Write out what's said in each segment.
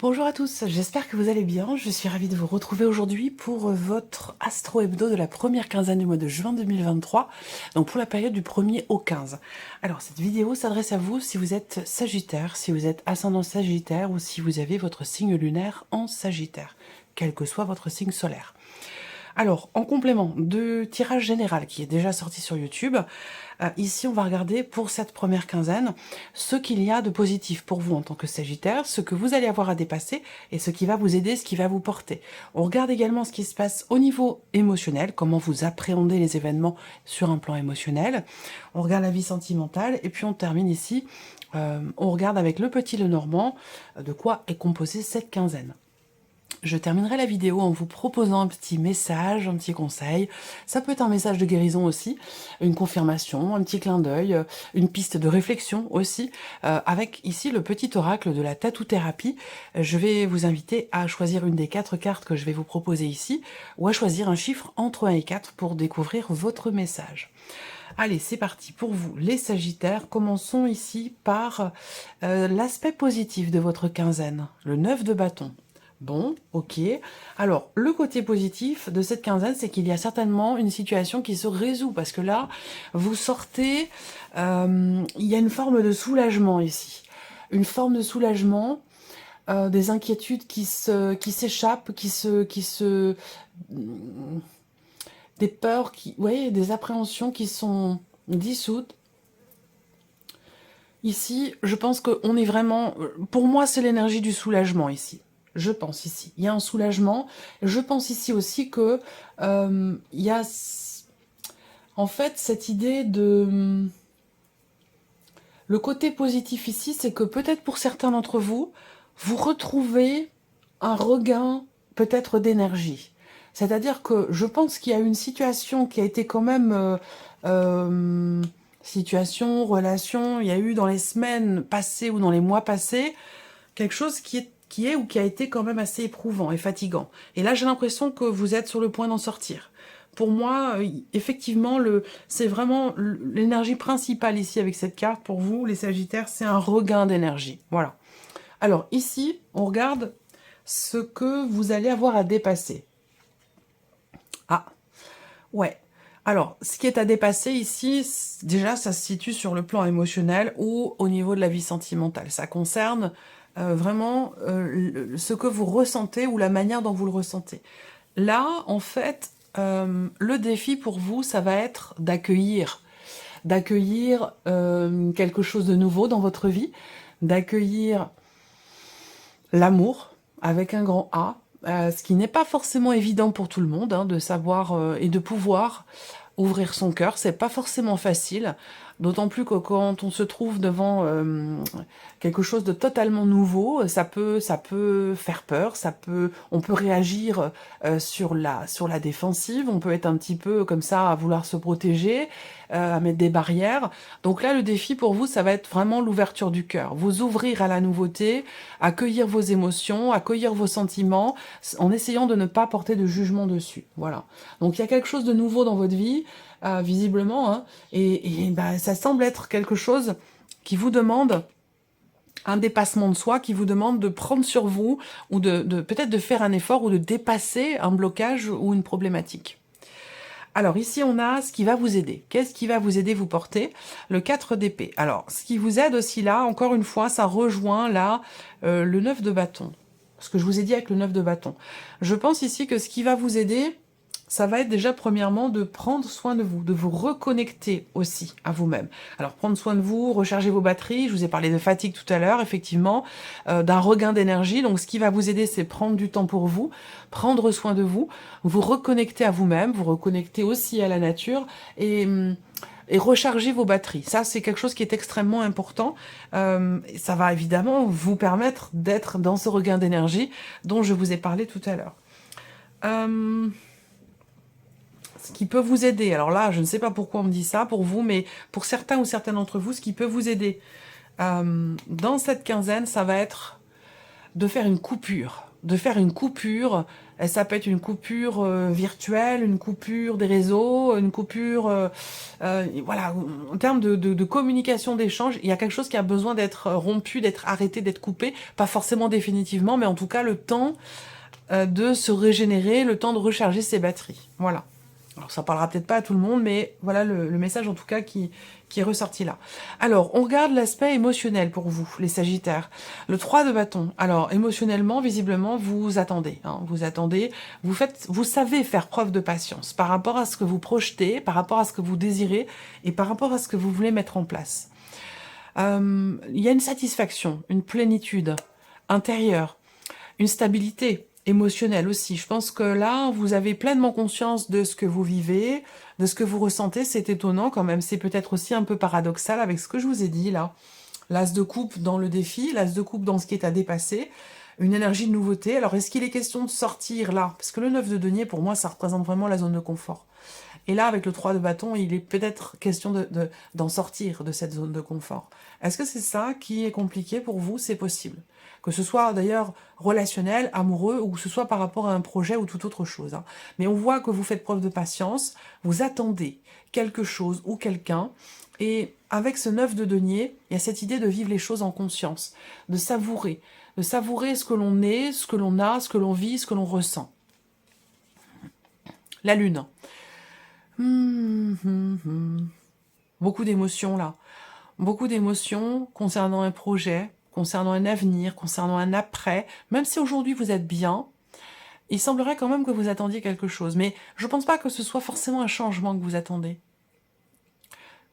Bonjour à tous, j'espère que vous allez bien. Je suis ravie de vous retrouver aujourd'hui pour votre Astro Hebdo de la première quinzaine du mois de juin 2023, donc pour la période du 1er au 15. Alors cette vidéo s'adresse à vous si vous êtes Sagittaire, si vous êtes ascendant Sagittaire ou si vous avez votre signe lunaire en Sagittaire, quel que soit votre signe solaire. Alors, en complément de tirage général qui est déjà sorti sur YouTube, ici on va regarder pour cette première quinzaine ce qu'il y a de positif pour vous en tant que Sagittaire, ce que vous allez avoir à dépasser et ce qui va vous aider, ce qui va vous porter. On regarde également ce qui se passe au niveau émotionnel, comment vous appréhendez les événements sur un plan émotionnel. On regarde la vie sentimentale et puis on termine ici, on regarde avec le petit Lenormand de quoi est composée cette quinzaine. Je terminerai la vidéo en vous proposant un petit message, un petit conseil. Ça peut être un message de guérison aussi, une confirmation, un petit clin d'œil, une piste de réflexion aussi, avec ici le petit oracle de la tatou-thérapie. Je vais vous inviter à choisir une des 4 cartes que je vais vous proposer ici, ou à choisir un chiffre entre 1 et 4 pour découvrir votre message. Allez, c'est parti pour vous, les Sagittaires. Commençons ici par l'aspect positif de votre quinzaine, le 9 de bâton. Bon, ok. Alors, le côté positif de cette quinzaine, c'est qu'il y a certainement une situation qui se résout, parce que là, vous sortez, il y a une forme de soulagement ici. Une forme de soulagement, des inquiétudes qui s'échappent, des peurs, des appréhensions qui sont dissoutes. Ici, je pense qu'on est vraiment... Pour moi, c'est l'énergie du soulagement ici. Je pense ici. Il y a un soulagement. Je pense ici aussi que il y a en fait cette idée de... Le côté positif ici, c'est que peut-être pour certains d'entre vous, vous retrouvez un regain peut-être d'énergie. C'est-à-dire que je pense qu'il y a une situation qui a été quand même... situation, relation, il y a eu dans les semaines passées ou dans les mois passés, quelque chose qui a été quand même assez éprouvant et fatigant. Et là, j'ai l'impression que vous êtes sur le point d'en sortir. Pour moi, effectivement, c'est vraiment l'énergie principale ici avec cette carte. Pour vous, les Sagittaires, c'est un regain d'énergie. Voilà. Alors ici, on regarde ce que vous allez avoir à dépasser. Ah, ouais. Alors, ce qui est à dépasser ici, déjà, ça se situe sur le plan émotionnel ou au niveau de la vie sentimentale. Ça concerne vraiment ce que vous ressentez ou la manière dont vous le ressentez. Là, en fait, le défi pour vous, ça va être d'accueillir quelque chose de nouveau dans votre vie, d'accueillir l'amour avec un grand A, ce qui n'est pas forcément évident pour tout le monde, hein, de savoir et de pouvoir ouvrir son cœur. C'est pas forcément facile, d'autant plus que quand on se trouve devant quelque chose de totalement nouveau, ça peut faire peur, on peut réagir sur la défensive, on peut être un petit peu comme ça à vouloir se protéger, à mettre des barrières. Donc là, le défi pour vous, ça va être vraiment l'ouverture du cœur, vous ouvrir à la nouveauté, accueillir vos émotions, accueillir vos sentiments, en essayant de ne pas porter de jugement dessus. Voilà. Donc il y a quelque chose de nouveau dans votre vie, visiblement, hein, et ça semble être quelque chose qui vous demande un dépassement de soi, qui vous demande de prendre sur vous, ou peut-être de faire un effort, ou de dépasser un blocage ou une problématique. Alors ici, on a ce qui va vous aider. Qu'est-ce qui va vous aider vous porter? Le 4 d'épée. Alors, ce qui vous aide aussi là, encore une fois, ça rejoint là le 9 de bâton. Ce que je vous ai dit avec le 9 de bâton. Je pense ici que ce qui va vous aider, ça va être déjà premièrement de prendre soin de vous reconnecter aussi à vous-même. Alors prendre soin de vous, recharger vos batteries, je vous ai parlé de fatigue tout à l'heure, effectivement, d'un regain d'énergie. Donc ce qui va vous aider, c'est prendre du temps pour vous, prendre soin de vous reconnecter à vous-même, vous reconnecter aussi à la nature et recharger vos batteries. Ça, c'est quelque chose qui est extrêmement important. Ça va évidemment vous permettre d'être dans ce regain d'énergie dont je vous ai parlé tout à l'heure. Ce qui peut vous aider, alors là, je ne sais pas pourquoi on me dit ça pour vous, mais pour certains ou certaines d'entre vous, ce qui peut vous aider dans cette quinzaine, ça va être de faire une coupure, Ça peut être une coupure virtuelle, une coupure des réseaux, une coupure... voilà, en termes de communication, d'échange, il y a quelque chose qui a besoin d'être rompu, d'être arrêté, d'être coupé. Pas forcément définitivement, mais en tout cas le temps de se régénérer, le temps de recharger ses batteries. Voilà. Alors ça parlera peut-être pas à tout le monde, mais voilà le message en tout cas qui est ressorti là. Alors, on regarde l'aspect émotionnel pour vous, les Sagittaires. Le 3 de bâton. Alors, émotionnellement, visiblement, vous attendez. Hein, vous attendez, vous savez faire preuve de patience par rapport à ce que vous projetez, par rapport à ce que vous désirez et par rapport à ce que vous voulez mettre en place. Il y a une satisfaction, une plénitude intérieure, une stabilité émotionnelle aussi. Je pense que là, vous avez pleinement conscience de ce que vous vivez, de ce que vous ressentez. C'est étonnant quand même. C'est peut-être aussi un peu paradoxal avec ce que je vous ai dit là. L'as de coupe dans le défi, l'as de coupe dans ce qui est à dépasser, une énergie de nouveauté. Alors, est-ce qu'il est question de sortir là? Parce que le 9 de denier, pour moi, ça représente vraiment la zone de confort. Et là, avec le 3 de bâton, il est peut-être question d'en sortir de cette zone de confort. Est-ce que c'est ça qui est compliqué pour vous? C'est possible. Que ce soit d'ailleurs relationnel, amoureux, ou que ce soit par rapport à un projet ou toute autre chose. Hein. Mais on voit que vous faites preuve de patience, vous attendez quelque chose ou quelqu'un, et avec ce 9 de denier, il y a cette idée de vivre les choses en conscience, de savourer ce que l'on est, ce que l'on a, ce que l'on vit, ce que l'on ressent. La lune. Beaucoup d'émotions là. Beaucoup d'émotions concernant un projet, concernant un avenir, concernant un après. Même si aujourd'hui vous êtes bien, il semblerait quand même que vous attendiez quelque chose. Mais je ne pense pas que ce soit forcément un changement que vous attendez.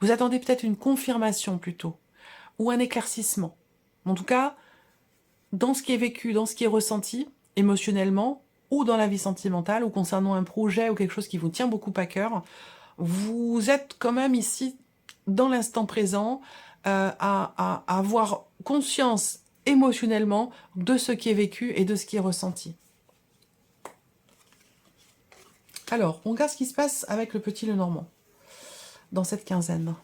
Vous attendez peut-être une confirmation plutôt, ou un éclaircissement. En tout cas, dans ce qui est vécu, dans ce qui est ressenti, émotionnellement, ou dans la vie sentimentale, ou concernant un projet ou quelque chose qui vous tient beaucoup à cœur, vous êtes quand même ici, dans l'instant présent, à avoir conscience émotionnellement de ce qui est vécu et de ce qui est ressenti. Alors, on regarde ce qui se passe avec le petit Lenormand, dans cette quinzaine.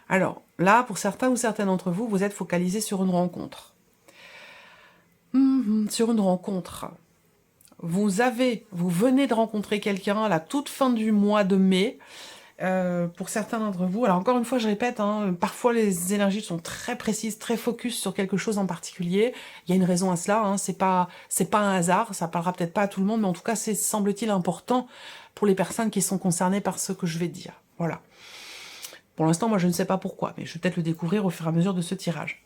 Alors, là, pour certains ou certaines d'entre vous, vous êtes focalisés sur une rencontre. Sur une rencontre. Vous venez de rencontrer quelqu'un à la toute fin du mois de mai. Pour certains d'entre vous, alors encore une fois, je répète, hein, parfois les énergies sont très précises, très focus sur quelque chose en particulier. Il y a une raison à cela, hein, c'est pas un hasard, ça parlera peut-être pas à tout le monde, mais en tout cas, c'est semble-t-il important pour les personnes qui sont concernées par ce que je vais dire. Voilà. Pour l'instant, moi, je ne sais pas pourquoi, mais je vais peut-être le découvrir au fur et à mesure de ce tirage.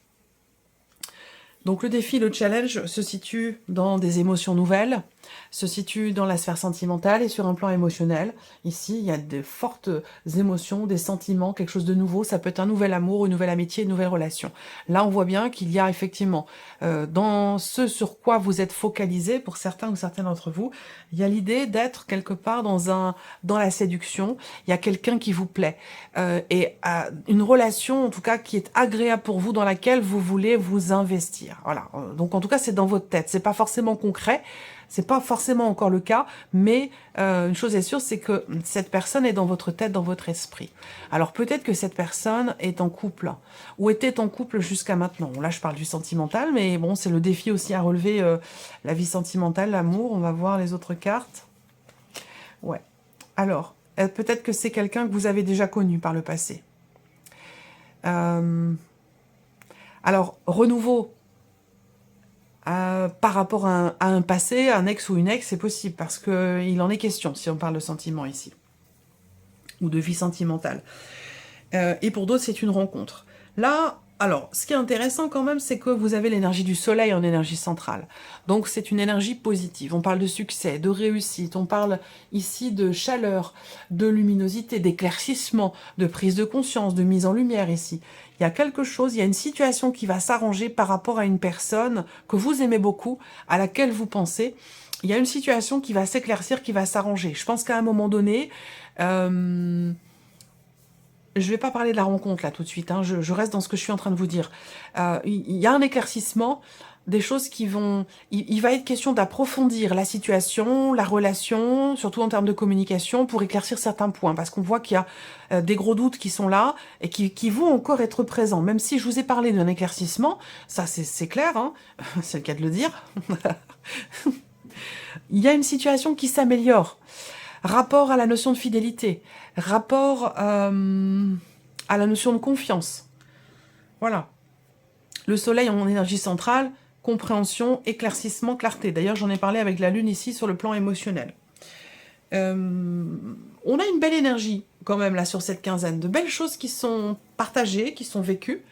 Donc le défi, le challenge se situe dans des émotions nouvelles, se situe dans la sphère sentimentale et sur un plan émotionnel. Ici, il y a de fortes émotions, des sentiments, quelque chose de nouveau. Ça peut être un nouvel amour, une nouvelle amitié, une nouvelle relation. Là, on voit bien qu'il y a effectivement, dans ce sur quoi vous êtes focalisé, pour certains ou certaines d'entre vous, il y a l'idée d'être quelque part dans la séduction. Il y a quelqu'un qui vous plaît. Et une relation, en tout cas, qui est agréable pour vous, dans laquelle vous voulez vous investir. Voilà. Donc, en tout cas, c'est dans votre tête. C'est pas forcément concret. C'est pas forcément encore le cas, mais une chose est sûre, c'est que cette personne est dans votre tête, dans votre esprit. Alors peut-être que cette personne est en couple, ou était en couple jusqu'à maintenant. Là, je parle du sentimental, mais bon, c'est le défi aussi à relever, la vie sentimentale, l'amour. On va voir les autres cartes. Ouais. Alors, peut-être que c'est quelqu'un que vous avez déjà connu par le passé. Alors, renouveau. Par rapport à un passé, un ex ou une ex, c'est possible, parce qu'il en est question, si on parle de sentiment ici, ou de vie sentimentale. Et pour d'autres, c'est une rencontre. Là, alors, ce qui est intéressant quand même, c'est que vous avez l'énergie du soleil en énergie centrale. Donc, c'est une énergie positive. On parle de succès, de réussite, on parle ici de chaleur, de luminosité, d'éclaircissement, de prise de conscience, de mise en lumière ici. Il y a quelque chose, il y a une situation qui va s'arranger par rapport à une personne que vous aimez beaucoup, à laquelle vous pensez. Il y a une situation qui va s'éclaircir, qui va s'arranger. Je pense qu'à un moment donné... je ne vais pas parler de la rencontre là tout de suite, hein, je reste dans ce que je suis en train de vous dire. Il y a un éclaircissement des choses qui vont... Il va être question d'approfondir la situation, la relation, surtout en termes de communication, pour éclaircir certains points, parce qu'on voit qu'il y a des gros doutes qui sont là et qui vont encore être présents. Même si je vous ai parlé d'un éclaircissement, ça c'est clair, hein, c'est le cas de le dire. Il y a une situation qui s'améliore. Rapport à la notion de fidélité, rapport à la notion de confiance. Voilà. Le soleil en énergie centrale, compréhension, éclaircissement, clarté. D'ailleurs, j'en ai parlé avec la lune ici sur le plan émotionnel. On a une belle énergie quand même là sur cette quinzaine. De belles choses qui sont partagées, qui sont vécues,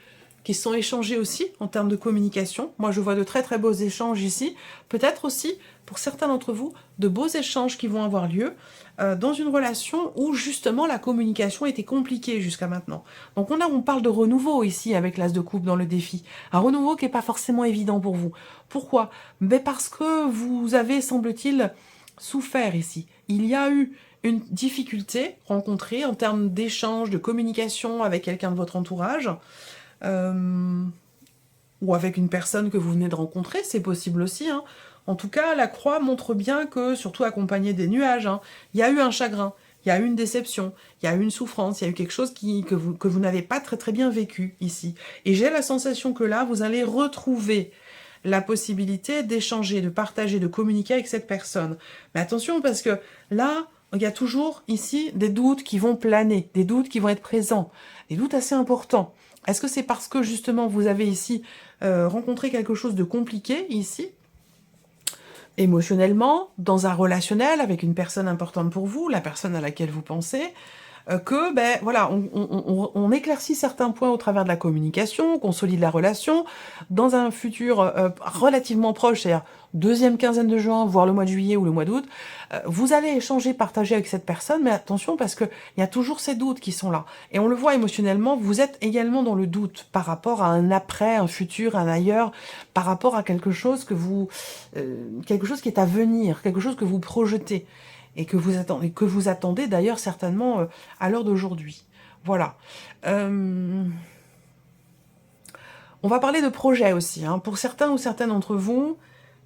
qui sont échangées aussi en termes de communication. Moi, je vois de très très beaux échanges ici. Peut-être aussi, pour certains d'entre vous, de beaux échanges qui vont avoir lieu dans une relation où justement la communication était compliquée jusqu'à maintenant. Donc on parle de renouveau ici avec l'as de coupe dans le défi. Un renouveau qui n'est pas forcément évident pour vous. Pourquoi? Mais parce que vous avez, semble-t-il, souffert ici. Il y a eu une difficulté rencontrée en termes d'échange, de communication avec quelqu'un de votre entourage, ou avec une personne que vous venez de rencontrer, c'est possible aussi, hein. En tout cas, la croix montre bien que, surtout accompagné des nuages, hein, il y a eu un chagrin, il y a eu une déception, il y a eu une souffrance, il y a eu quelque chose que vous n'avez pas très très bien vécu ici. Et j'ai la sensation que là, vous allez retrouver la possibilité d'échanger, de partager, de communiquer avec cette personne. Mais attention, parce que là, il y a toujours ici des doutes qui vont planer, des doutes qui vont être présents, des doutes assez importants. Est-ce que c'est parce que justement vous avez ici rencontré quelque chose de compliqué ici, émotionnellement, dans un relationnel avec une personne importante pour vous, la personne à laquelle vous pensez, que ben voilà, on éclaircit certains points au travers de la communication, on consolide la relation, dans un futur relativement proche, c'est-à-dire deuxième quinzaine de juin, voire le mois de juillet ou le mois d'août, vous allez échanger, partager avec cette personne, mais attention parce que il y a toujours ces doutes qui sont là. Et on le voit émotionnellement, vous êtes également dans le doute par rapport à un après, un futur, un ailleurs, par rapport à quelque chose quelque chose qui est à venir, quelque chose que vous projetez. Et que vous attendez d'ailleurs certainement à l'heure d'aujourd'hui. Voilà. On va parler de projet aussi. Hein. Pour certains ou certaines d'entre vous,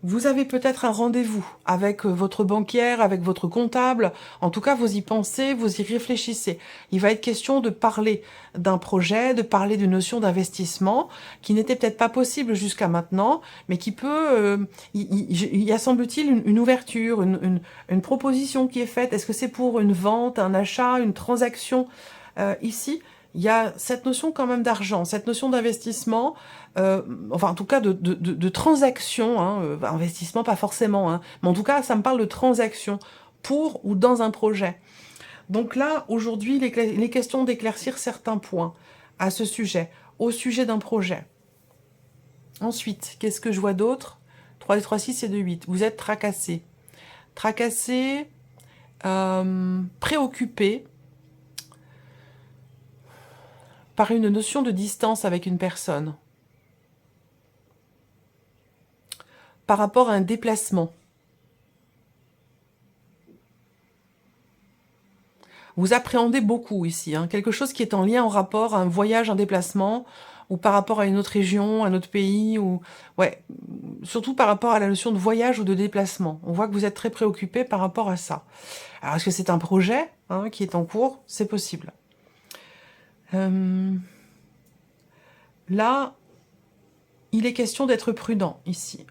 vous avez peut-être un rendez-vous avec votre banquière, avec votre comptable. En tout cas, vous y pensez, vous y réfléchissez. Il va être question de parler d'un projet, de parler d'une notion d'investissement qui n'était peut-être pas possible jusqu'à maintenant, mais qui peut... il y a, semble-t-il, une ouverture, une proposition qui est faite. Est-ce que c'est pour une vente, un achat, une transaction ici? Il y a cette notion quand même d'argent, cette notion d'investissement, enfin en tout cas de transaction, hein, investissement pas forcément, hein, mais en tout cas ça me parle de transaction pour ou dans un projet. Donc là, aujourd'hui, il est question d'éclaircir certains points à ce sujet, au sujet d'un projet. Ensuite, qu'est-ce que je vois d'autre? 3 et 3, 6 et 2, 8. Vous êtes tracassé. Tracassé, préoccupé, par une notion de distance avec une personne, par rapport à un déplacement. Vous appréhendez beaucoup ici, hein, quelque chose qui est en lien, en rapport à un voyage, un déplacement, ou par rapport à une autre région, un autre pays, ou ouais, surtout par rapport à la notion de voyage ou de déplacement. On voit que vous êtes très préoccupé par rapport à ça. Alors, est-ce que c'est un projet qui est en cours? C'est possible. Là, il est question d'être prudent ici.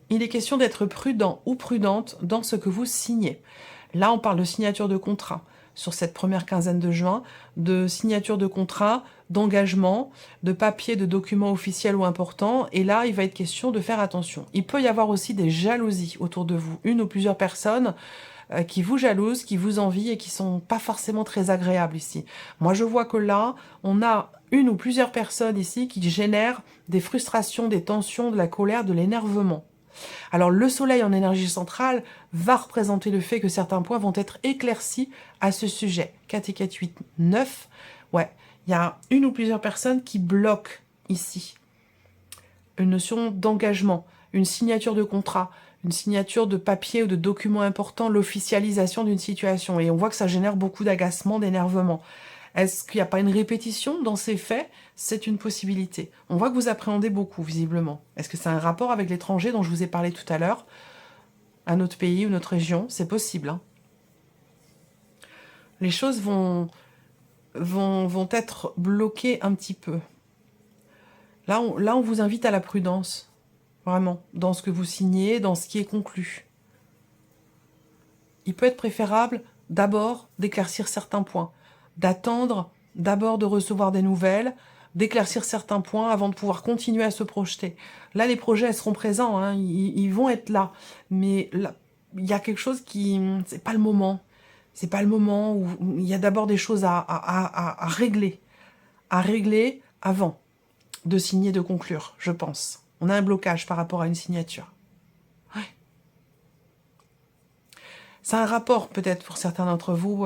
Il est question d'être prudent ou prudente dans ce que vous signez. Là, on parle de signature de contrat sur cette première quinzaine de juin, de signature de contrat, d'engagement, de papier, de documents officiels ou importants. Et là, il va être question de faire attention. Il peut y avoir aussi des jalousies autour de vous, une ou plusieurs personnes qui vous jalousent, qui vous envient et qui sont pas forcément très agréables ici. Moi, je vois que là, on a une ou plusieurs personnes ici qui génèrent des frustrations, des tensions, de la colère, de l'énervement. Alors, le soleil en énergie centrale va représenter le fait que certains points vont être éclaircis à ce sujet. 4 et 4, 8, 9. Ouais, il y a une ou plusieurs personnes qui bloquent ici. Une notion d'engagement, une signature de contrat, une signature de papier ou de document important, l'officialisation d'une situation. Et on voit que ça génère beaucoup d'agacement, d'énervement. Est-ce qu'il n'y a pas une répétition dans ces faits? C'est une possibilité. On voit que vous appréhendez beaucoup, visiblement. Est-ce que c'est un rapport avec l'étranger dont je vous ai parlé tout à l'heure? Un autre pays ou une autre région? C'est possible, hein. Les choses vont être bloquées un petit peu. Là, on vous invite à la prudence, vraiment, dans ce que vous signez, dans ce qui est conclu. Il peut être préférable d'abord d'éclaircir certains points, d'attendre d'abord de recevoir des nouvelles, d'éclaircir certains points avant de pouvoir continuer à se projeter. Là, les projets elles seront présents, hein, ils vont être là, mais là, il y a quelque chose qui... c'est pas le moment. C'est pas le moment où il y a d'abord des choses à régler avant de signer, de conclure, je pense. On a un blocage par rapport à une signature. Ouais. C'est un rapport, peut-être, pour certains d'entre vous,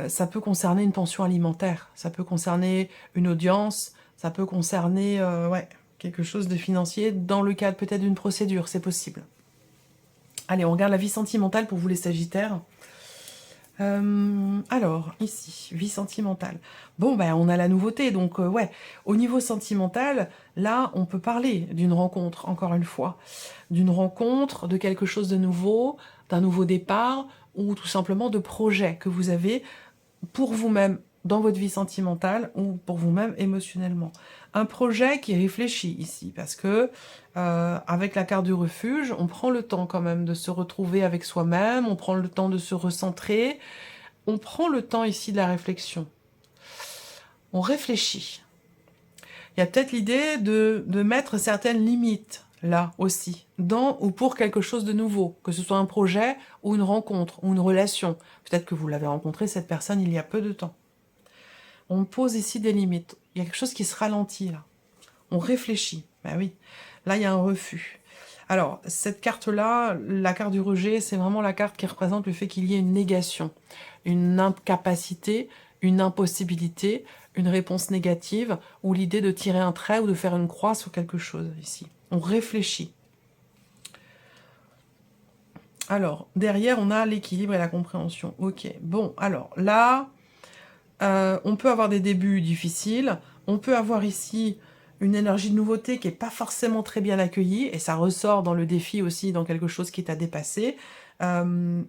ça peut concerner une pension alimentaire, ça peut concerner une audience, ça peut concerner ouais, quelque chose de financier dans le cadre peut-être d'une procédure, c'est possible. Allez, on regarde la vie sentimentale pour vous les Sagittaires. Alors, ici, vie sentimentale. Bon, ben, on a la nouveauté, donc ouais, au niveau sentimental, là, on peut parler d'une rencontre, encore une fois. D'une rencontre, de quelque chose de nouveau, d'un nouveau départ, ou tout simplement de projets que vous avez pour vous-même dans votre vie sentimentale ou pour vous-même émotionnellement. Un projet qui réfléchit ici, parce que avec la carte du refuge, on prend le temps quand même de se retrouver avec soi-même, on prend le temps de se recentrer, on prend le temps ici de la réflexion. On réfléchit. Il y a peut-être l'idée de mettre certaines limites, là aussi, dans ou pour quelque chose de nouveau, que ce soit un projet ou une rencontre ou une relation. Peut-être que vous l'avez rencontré, cette personne, il y a peu de temps. On pose ici des limites. Il y a quelque chose qui se ralentit, là. On réfléchit. Ben oui. Là, il y a un refus. Alors, cette carte-là, la carte du rejet, c'est vraiment la carte qui représente le fait qu'il y ait une négation, une incapacité, une impossibilité, une réponse négative, ou l'idée de tirer un trait ou de faire une croix sur quelque chose, ici. On réfléchit. Alors, derrière, on a l'équilibre et la compréhension. Ok, bon, alors, là, on peut avoir des débuts difficiles, on peut avoir ici une énergie de nouveauté qui n'est pas forcément très bien accueillie, et ça ressort dans le défi aussi, dans quelque chose qui est à dépasser. On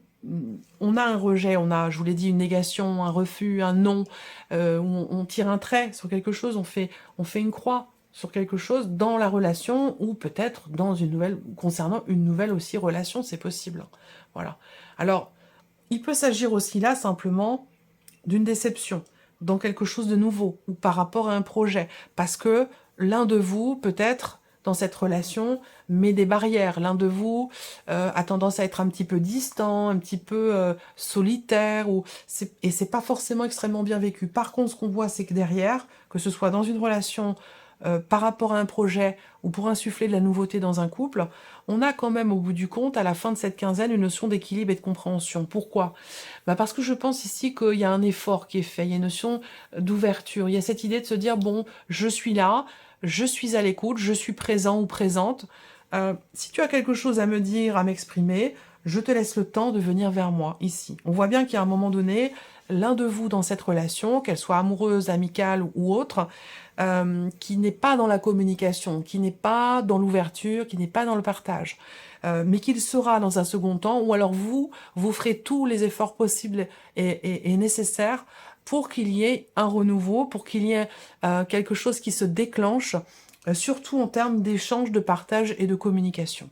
a un rejet, on a, je vous l'ai dit, une négation, un refus, un non, on tire un trait sur quelque chose, on fait une croix sur quelque chose dans la relation, ou peut-être dans une nouvelle, concernant une nouvelle aussi relation, c'est possible. Voilà. Alors, il peut s'agir aussi là, simplement, d'une déception dans quelque chose de nouveau ou par rapport à un projet, parce que l'un de vous, peut-être, dans cette relation, met des barrières. L'un de vous a tendance à être un petit peu distant, un petit peu solitaire, et c'est pas forcément extrêmement bien vécu. Par contre, ce qu'on voit, c'est que derrière, que ce soit dans une relation, par rapport à un projet ou pour insuffler de la nouveauté dans un couple, on a quand même au bout du compte, à la fin de cette quinzaine, une notion d'équilibre et de compréhension. Pourquoi? Bah parce que je pense ici qu'il y a un effort qui est fait, il y a une notion d'ouverture, il y a cette idée de se dire, bon, je suis là, je suis à l'écoute, je suis présent ou présente. Si tu as quelque chose à me dire, à m'exprimer, je te laisse le temps de venir vers moi, ici. On voit bien qu'il y a un moment donné, l'un de vous dans cette relation, qu'elle soit amoureuse, amicale ou autre, qui n'est pas dans la communication, qui n'est pas dans l'ouverture, qui n'est pas dans le partage, mais qu'il sera dans un second temps, ou alors vous ferez tous les efforts possibles et nécessaires pour qu'il y ait un renouveau, pour qu'il y ait quelque chose qui se déclenche, surtout en termes d'échange, de partage et de communication.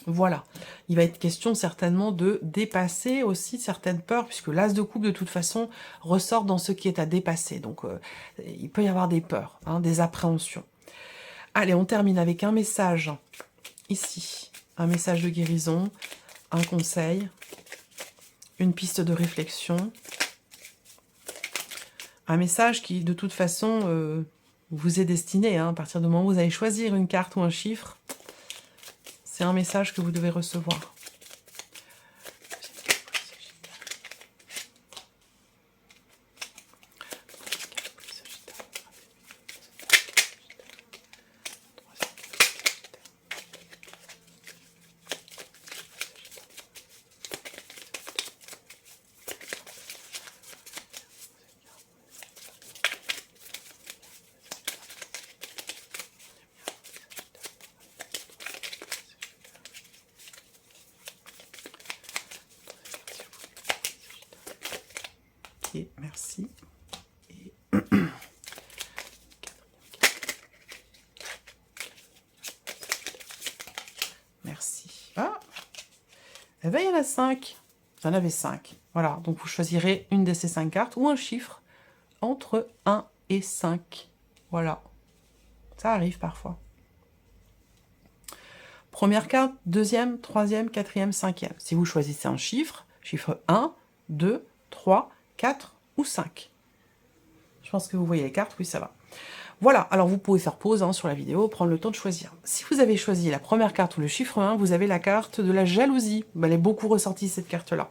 Voilà, il va être question certainement de dépasser aussi certaines peurs, puisque l'as de coupe de toute façon ressort dans ce qui est à dépasser. Donc il peut y avoir des peurs, hein, des appréhensions. Allez, on termine avec un message ici, un message de guérison, un conseil, une piste de réflexion, un message qui de toute façon vous est destiné, hein, à partir du moment où vous allez choisir une carte ou un chiffre. C'est un message que vous devez recevoir. Ok, merci. Et... Merci. Ah, eh bien, il y en a 5. J'en avais 5. Voilà, donc vous choisirez une de ces 5 cartes ou un chiffre entre 1 et 5. Voilà. Ça arrive parfois. Première carte, deuxième, troisième, quatrième, cinquième. Si vous choisissez un chiffre, chiffre 1, 2, 3, 4 ou 5. Je pense que vous voyez les cartes, oui, ça va. Voilà, alors vous pouvez faire pause sur la vidéo, prendre le temps de choisir. Si vous avez choisi la première carte ou le chiffre 1, vous avez la carte de la jalousie. Elle est beaucoup ressortie, cette carte-là.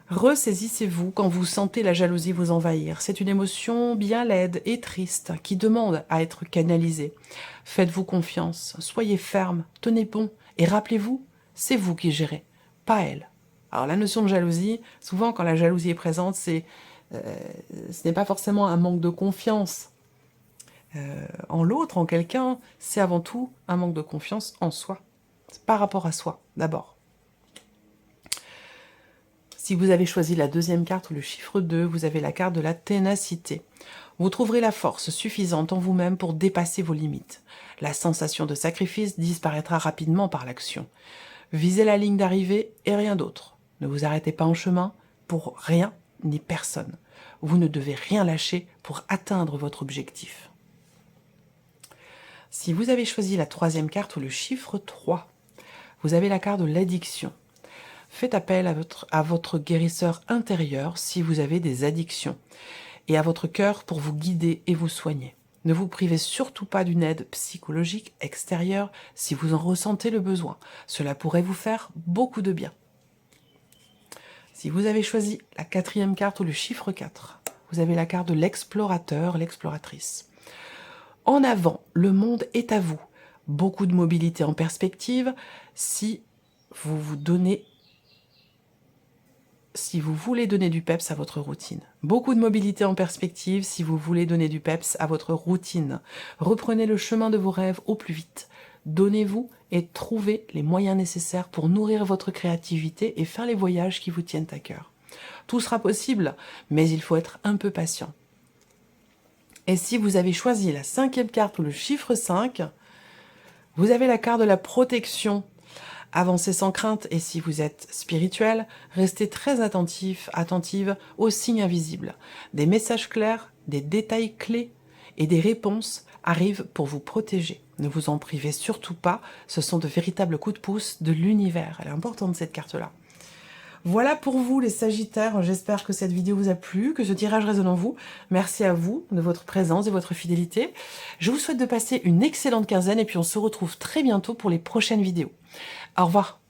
Ressaisissez-vous quand vous sentez la jalousie vous envahir. C'est une émotion bien laide et triste qui demande à être canalisée. Faites-vous confiance, soyez ferme, tenez bon et rappelez-vous, c'est vous qui gérez, pas elle. Alors la notion de jalousie, souvent quand la jalousie est présente, ce n'est pas forcément un manque de confiance en l'autre, en quelqu'un, c'est avant tout un manque de confiance en soi, par rapport à soi d'abord. Si vous avez choisi la deuxième carte ou le chiffre 2, vous avez la carte de la ténacité. Vous trouverez la force suffisante en vous-même pour dépasser vos limites. La sensation de sacrifice disparaîtra rapidement par l'action. Visez la ligne d'arrivée et rien d'autre. Ne vous arrêtez pas en chemin pour rien ni personne. Vous ne devez rien lâcher pour atteindre votre objectif. Si vous avez choisi la troisième carte ou le chiffre 3, vous avez la carte de l'addiction. Faites appel à votre guérisseur intérieur si vous avez des addictions et à votre cœur pour vous guider et vous soigner. Ne vous privez surtout pas d'une aide psychologique extérieure si vous en ressentez le besoin. Cela pourrait vous faire beaucoup de bien. Si vous avez choisi la quatrième carte ou le chiffre 4, vous avez la carte de l'explorateur, l'exploratrice. En avant, le monde est à vous. Beaucoup de mobilité en perspective si vous voulez donner du peps à votre routine. Beaucoup de mobilité en perspective si vous voulez donner du peps à votre routine. Reprenez le chemin de vos rêves au plus vite. Donnez-vous et trouvez les moyens nécessaires pour nourrir votre créativité et faire les voyages qui vous tiennent à cœur. Tout sera possible, mais il faut être un peu patient. Et si vous avez choisi la cinquième carte ou le chiffre 5, vous avez la carte de la protection. Avancez sans crainte et si vous êtes spirituel, restez très attentive aux signes invisibles. Des messages clairs, des détails clés et des réponses arrivent pour vous protéger. Ne vous en privez surtout pas, ce sont de véritables coups de pouce de l'univers. Elle est importante cette carte-là. Voilà pour vous les Sagittaires, j'espère que cette vidéo vous a plu, que ce tirage résonne en vous. Merci à vous de votre présence et votre fidélité. Je vous souhaite de passer une excellente quinzaine et puis on se retrouve très bientôt pour les prochaines vidéos. Au revoir.